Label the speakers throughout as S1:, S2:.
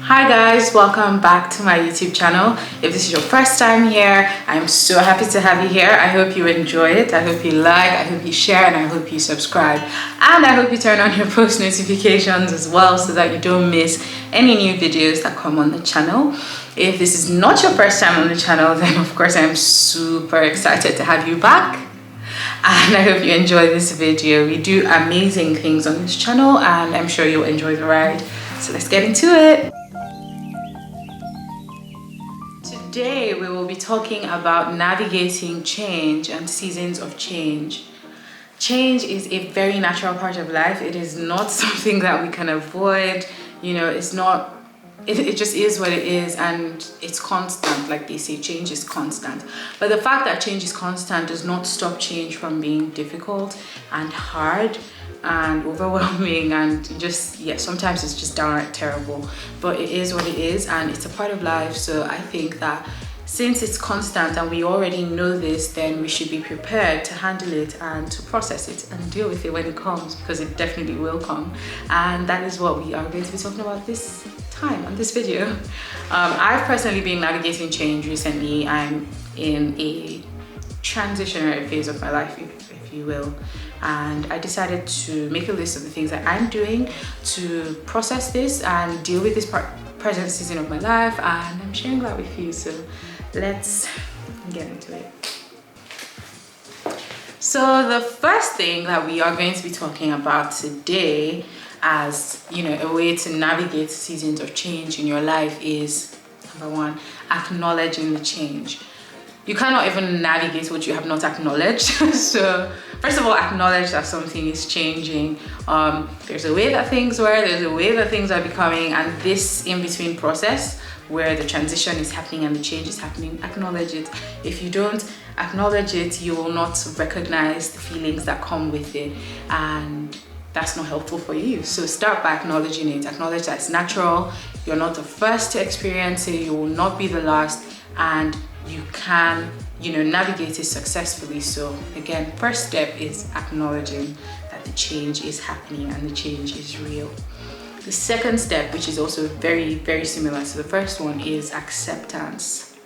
S1: Hi guys, welcome back to my YouTube channel. If this is your first time here, I'm so happy to have you here. I hope you enjoy it. I hope you like, I hope you share, and I hope you subscribe. And I hope you turn on your post notifications as well so that you don't miss any new videos that come on the channel. If this is not your first time on the channel, then of course I'm super excited to have you back. And I hope you enjoy this video. We do amazing things on this channel and I'm sure you'll enjoy the ride. So let's get into it. Today we will be talking about navigating change and seasons of change. Change is a very natural part of life. It is not something that we can avoid. You know, it's not, it just is what it is, and it's constant. Like they say, change is constant. But the fact that change is constant does not stop change from being difficult and hard and overwhelming and just, yeah, sometimes it's just downright terrible, but it is what it is and it's a part of life. So I think that since it's constant and we already know this, then we should be prepared to handle it and to process it and deal with it when it comes, because it definitely will come. And that is what we are going to be talking about this time on this video. I've personally been navigating change recently. I'm in a transitionary phase of my life, if you will, and I decided to make a list of the things that I'm doing to process this and deal with this present season of my life, and I'm sharing that with you. So let's get into it. So the first thing that we are going to be talking about today, as you know, a way to navigate seasons of change in your life, is number one, acknowledging the change. You cannot even navigate what you have not acknowledged. So first of all, acknowledge that something is changing. There's a way that things were, there's a way that things are becoming, and this in-between process where the transition is happening and the change is happening, acknowledge it. If you don't acknowledge it, you will not recognize the feelings that come with it, and that's not helpful for you. So start by acknowledging it. Acknowledge that it's natural. You're not the first to experience it. You will not be the last, and you can, navigate it successfully. So again, first step is acknowledging that the change is happening and the change is real. The second step, which is also very, very similar to the first one, is acceptance.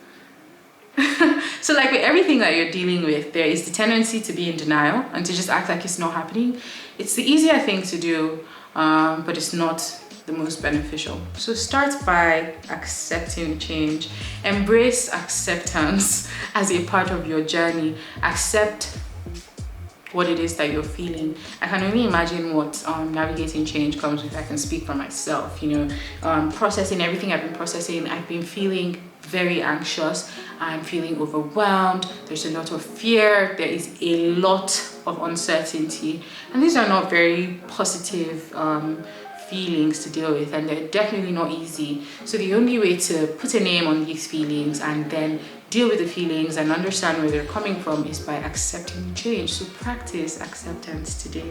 S1: So like with everything that you're dealing with, there is the tendency to be in denial and to just act like it's not happening. It's the easier thing to do, but it's not the most beneficial. So start by accepting change. Embrace acceptance as a part of your journey. Accept what it is that you're feeling. I can only imagine what navigating change comes with. I can speak for myself, processing everything I've been processing. I've been feeling very anxious. I'm feeling overwhelmed. There's a lot of fear. There is a lot of uncertainty, and these are not very positive feelings to deal with, and they're definitely not easy. So the only way to put a name on these feelings and then deal with the feelings and understand where they're coming from is by accepting change. So practice acceptance today.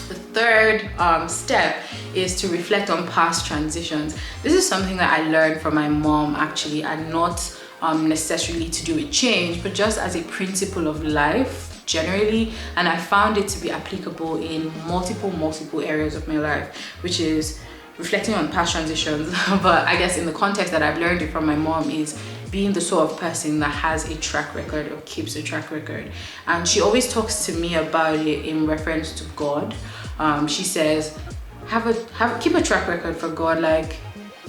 S1: The third step is to reflect on past transitions. This is something that I learned from my mom, actually, and not necessarily to do with change, but just as a principle of life generally, and I found it to be applicable in multiple areas of my life, which is reflecting on past transitions. But I guess in the context that I've learned it from my mom is being the sort of person that has a track record or keeps a track record, and she always talks to me about it in reference to God. She says, keep a track record for God, like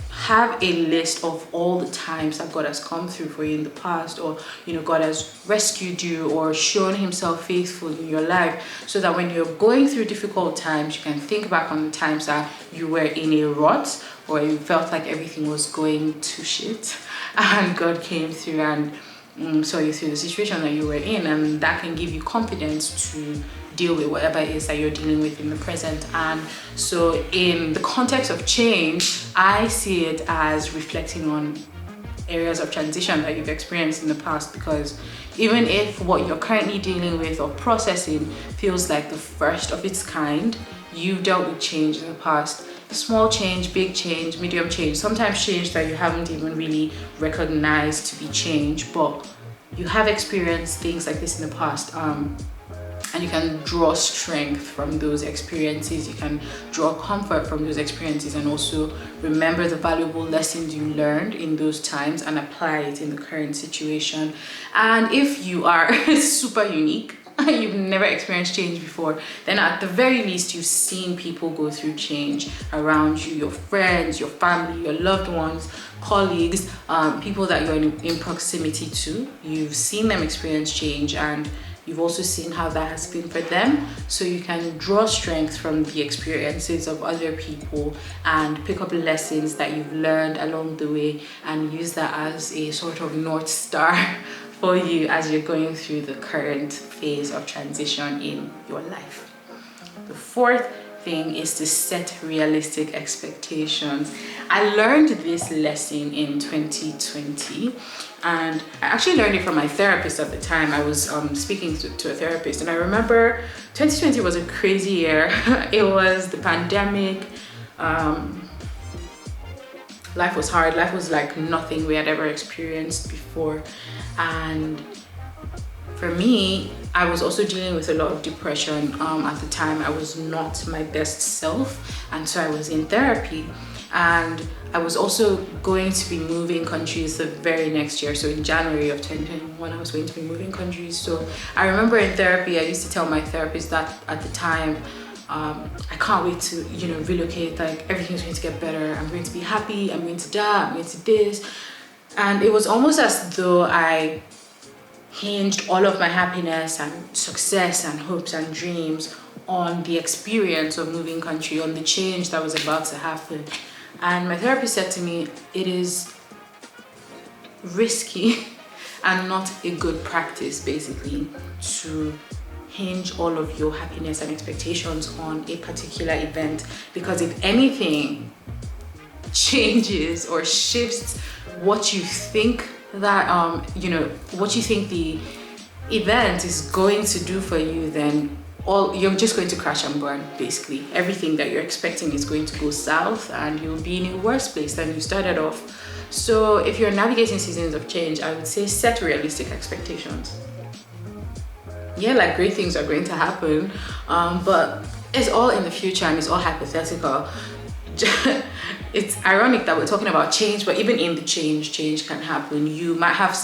S1: have a list of all the times that God has come through for you in the past, or God has rescued you or shown himself faithful in your life, so that when you're going through difficult times, you can think back on the times that you were in a rut or you felt like everything was going to shit, and God came through and saw you through the situation that you were in, and that can give you confidence to deal with whatever it is that you're dealing with in the present. And so in the context of change, I see it as reflecting on areas of transition that you've experienced in the past, because even if what you're currently dealing with or processing feels like the first of its kind, you've dealt with change in the past. Small change, big change, medium change, sometimes change that you haven't even really recognized to be change, but you have experienced things like this in the past. and you can draw strength from those experiences. You can draw comfort from those experiences, and also remember the valuable lessons you learned in those times and apply it in the current situation. And if you are super unique, you've never experienced change before, then at the very least you've seen people go through change around you, your friends, your family, your loved ones, colleagues, people that you're in proximity to. You've seen them experience change, and you've also seen how that has been for them. So you can draw strength from the experiences of other people and pick up lessons that you've learned along the way and use that as a sort of North Star for you as you're going through the current phase of transition in your life. The fourth thing is to set realistic expectations. I learned this lesson in 2020, and I actually learned it from my therapist at the time. I was speaking to a therapist, and I remember 2020 was a crazy year. It was the pandemic. Life was hard. Life was like nothing we had ever experienced before. And for me, I was also dealing with a lot of depression. At the time, I was not my best self, and so I was in therapy. And I was also going to be moving countries the very next year. So in January of 2021, I was going to be moving countries. So I remember in therapy, I used to tell my therapist that at the time, I can't wait to, relocate. Like, everything's going to get better. I'm going to be happy. I'm going to die. I'm going to this. And it was almost as though I hinged all of my happiness and success and hopes and dreams on the experience of moving country, on the change that was about to happen. And my therapist said to me, it is risky and not a good practice, basically, to hinge all of your happiness and expectations on a particular event, because if anything changes or shifts what you think that what you think the event is going to do for you, then you're just going to crash and burn. Basically, everything that you're expecting is going to go south, and you'll be in a worse place than you started off. So if you're navigating seasons of change, I would say set realistic expectations. Yeah, like, great things are going to happen, but it's all in the future and it's all hypothetical. It's ironic that we're talking about change, but even in the change can happen. You might have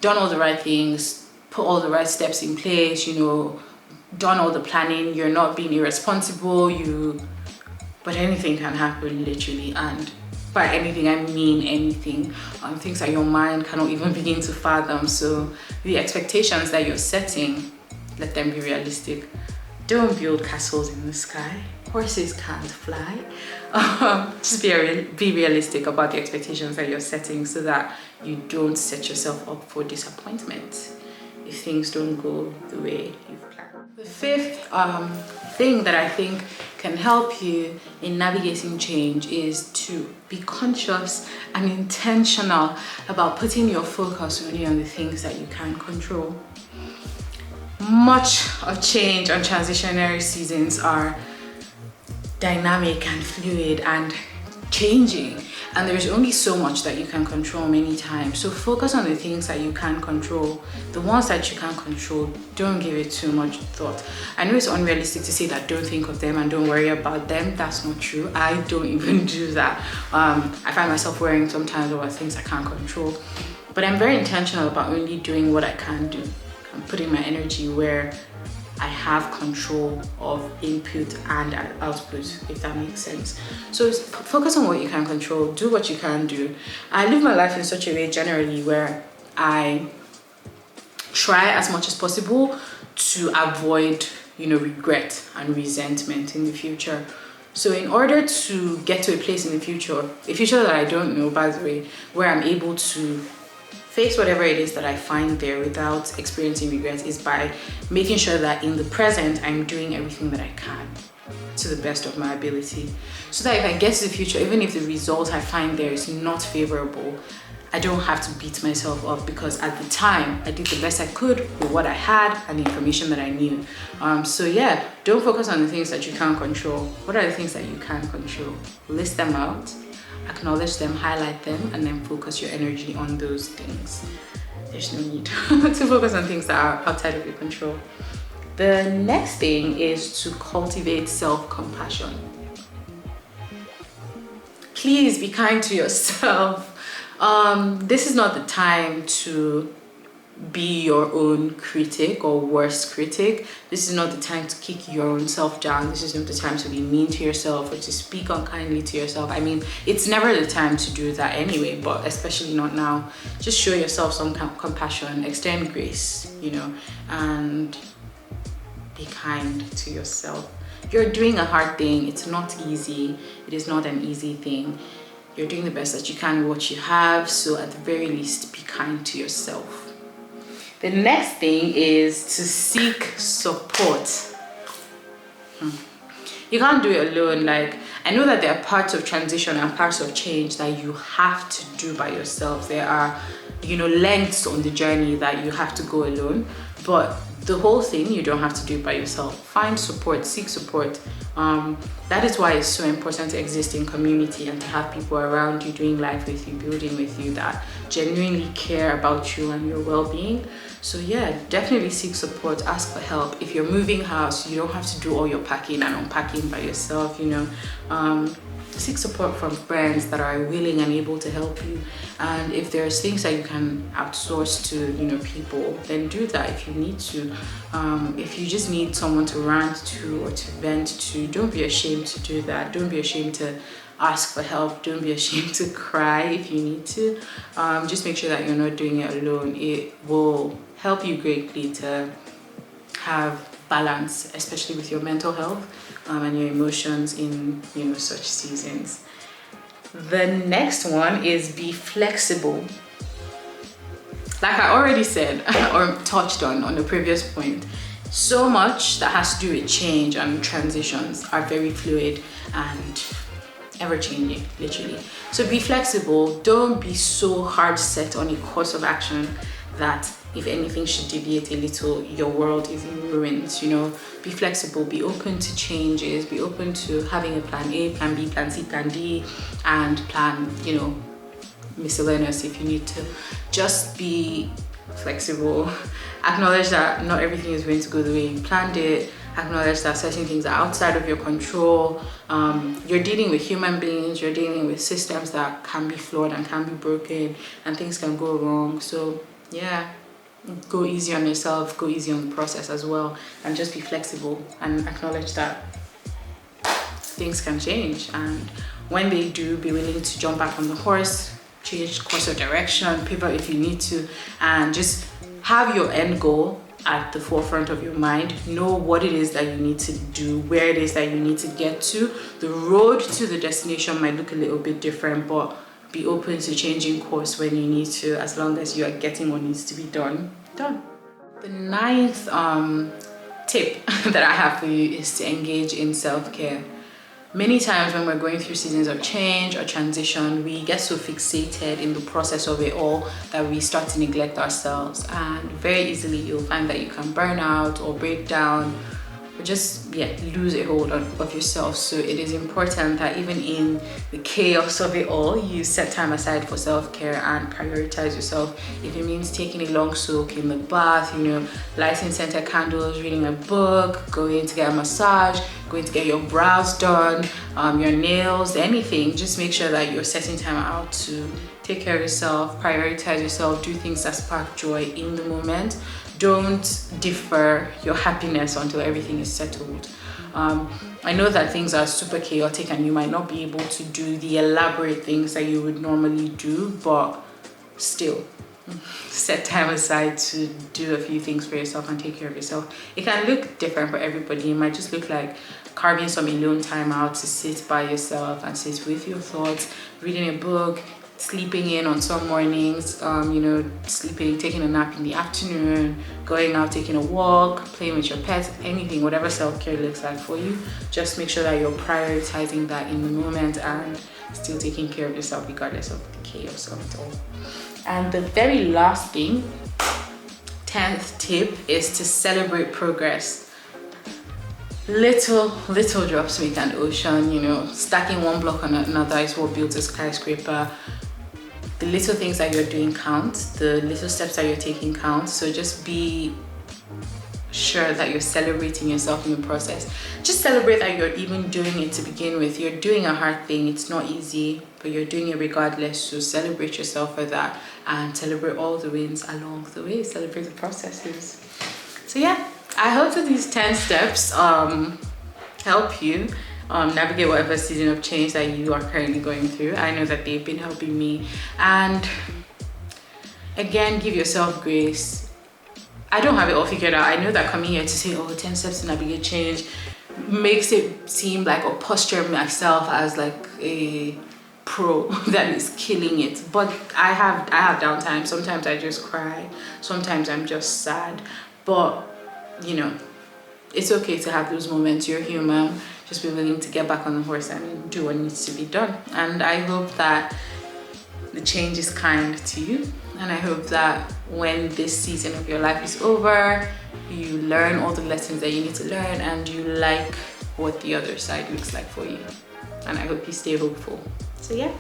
S1: done all the right things, put all the right steps in place, done all the planning, you're not being irresponsible, but anything can happen, literally. And by anything, I mean anything. Things that your mind cannot even begin to fathom. So the expectations that you're setting, let them be realistic. Don't build castles in the sky. Horses can't fly. Just be realistic about the expectations that you're setting, so that you don't set yourself up for disappointment if things don't go the way you've planned. The fifth thing that I think can help you in navigating change is to be conscious and intentional about putting your focus only on the things that you can control. Much of change and transitionary seasons are dynamic and fluid and changing, and there's only so much that you can control many times. So focus on the things that you can control. The ones that you can't control, don't give it too much thought. I know it's unrealistic to say that don't think of them and don't worry about them. That's not true. I don't even do that. I find myself worrying sometimes about things I can't control, but I'm very intentional about only doing what I can do. I'm putting my energy where I have control of input and output, if that makes sense. So focus on what you can control, do what you can do. I live my life in such a way generally where I try as much as possible to avoid, regret and resentment in the future. So in order to get to a place in the future, a future that I don't know, by the way, where I'm able to face whatever it is that I find there without experiencing regret, is by making sure that in the present, I'm doing everything that I can to the best of my ability. So that if I get to the future, even if the result I find there is not favorable, I don't have to beat myself up, because at the time, I did the best I could with what I had and the information that I knew. So yeah, don't focus on the things that you can't control. What are the things that you can control? List them out. Acknowledge them, highlight them, and then focus your energy on those things. There's no need to focus on things that are outside of your control. The next thing is to cultivate self-compassion. Please be kind to yourself. This is not the time to be your own critic or worst critic. This is not the time to kick your own self down. This is not the time to be mean to yourself or to speak unkindly to yourself. I mean, it's never the time to do that anyway, but especially not now. Just show yourself some compassion, extend grace, you know, and be kind to yourself. You're doing a hard thing. It's not easy. It is not an easy thing. You're doing the best that you can with what you have, so at the very least, be kind to yourself. The next thing is to seek support. You can't do it alone. Like, I know that there are parts of transition and parts of change that you have to do by yourself. There are, you know, lengths on the journey that you have to go alone, but the whole thing you don't have to do it by yourself. Find support, seek support. That is why it's so important to exist in community and to have people around you doing life with you, building with you, that genuinely care about you and your well-being. So yeah, definitely seek support, ask for help. If you're moving house, you don't have to do all your packing and unpacking by yourself, you know. Seek support from friends that are willing and able to help you. And if there's things that you can outsource to, you know, people, then do that if you need to. If you just need someone to rant to or to vent to, don't be ashamed to do that. Don't be ashamed to ask for help. Don't be ashamed to cry if you need to. Just make sure that you're not doing it alone. It will help you greatly to have balance, especially with your mental health and your emotions in, you know, such seasons. The next one is be flexible. Like I already said or touched on the previous point, so much that has to do with change and transitions are very fluid and ever-changing, literally. So be flexible. Don't be so hard set on a course of action that if anything should deviate a little, your world is in ruins, you know. Be flexible, be open to changes, be open to having a plan A, plan B, plan C, plan D, and plan, you know, miscellaneous if you need to. Just be flexible. Acknowledge that not everything is going to go the way you planned it. Acknowledge that certain things are outside of your control. You're dealing with human beings, you're dealing with systems that can be flawed and can be broken, and things can go wrong. So yeah, go easy on yourself, go easy on the process as well, and just be flexible and acknowledge that things can change. And when they do, be willing to jump back on the horse, change course of direction, pivot if you need to, and just have your end goal at the forefront of your mind. Know what it is that you need to do, where it is that you need to get to. The road to the destination might look a little bit different, but be open to changing course when you need to, as long as you are getting what needs to be done. The ninth tip that I have for you is to engage in self-care. Many times when we're going through seasons of change or transition, we get so fixated in the process of it all that we start to neglect ourselves, and very easily you'll find that you can burn out or break down or just lose a hold of yourself. So it is important that even in the chaos of it all, you set time aside for self-care and prioritize yourself. If it means taking a long soak in the bath, you know, lighting scented candles, reading a book, going to get a massage, going to get your brows done, your nails, anything, just make sure that you're setting time out to take care of yourself, prioritize yourself, do things that spark joy in the moment. Don't defer your happiness until everything is settled. I know that things are super chaotic and you might not be able to do the elaborate things that you would normally do, but still, set time aside to do a few things for yourself and take care of yourself. It can look different for everybody. It might just look like carving some alone time out to sit by yourself and sit with your thoughts, reading a book, sleeping in on some mornings, you know, sleeping, taking a nap in the afternoon, going out, taking a walk, playing with your pets, anything, whatever self-care looks like for you. Just make sure that you're prioritizing that in the moment and still taking care of yourself regardless of the chaos of it all. And the very last thing, 10th tip, is to celebrate progress. Little drops make an ocean, you know. Stacking one block on another is what builds a skyscraper. The little things that you're doing count, the little steps that you're taking count. So just be sure that you're celebrating yourself in the process. Just celebrate that you're even doing it to begin with. You're doing a hard thing, it's not easy, but you're doing it regardless. So celebrate yourself for that and celebrate all the wins along the way. Celebrate the processes. So yeah, I hope that these 10 steps help you navigate whatever season of change that you are currently going through. I know that they've been helping me. And again, give yourself grace. I don't have it all figured out. I know that coming here to say, 10 steps to navigate change makes it seem like, or posture myself as like a pro that is killing it. But I have downtime. Sometimes I just cry. Sometimes I'm just sad. But, you know, it's okay to have those moments. You're human. Just be willing to get back on the horse and do what needs to be done. And I hope that the change is kind to you. And I hope that when this season of your life is over, you learn all the lessons that you need to learn and you like what the other side looks like for you. And I hope you stay hopeful. So yeah,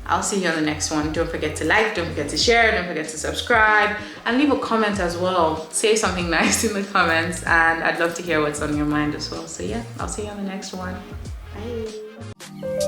S1: I'll see you on the next one. Don't forget to like, don't forget to share, don't forget to subscribe, and leave a comment as well. Say something nice in the comments, and I'd love to hear what's on your mind as well. So yeah, I'll see you on the next one. Bye.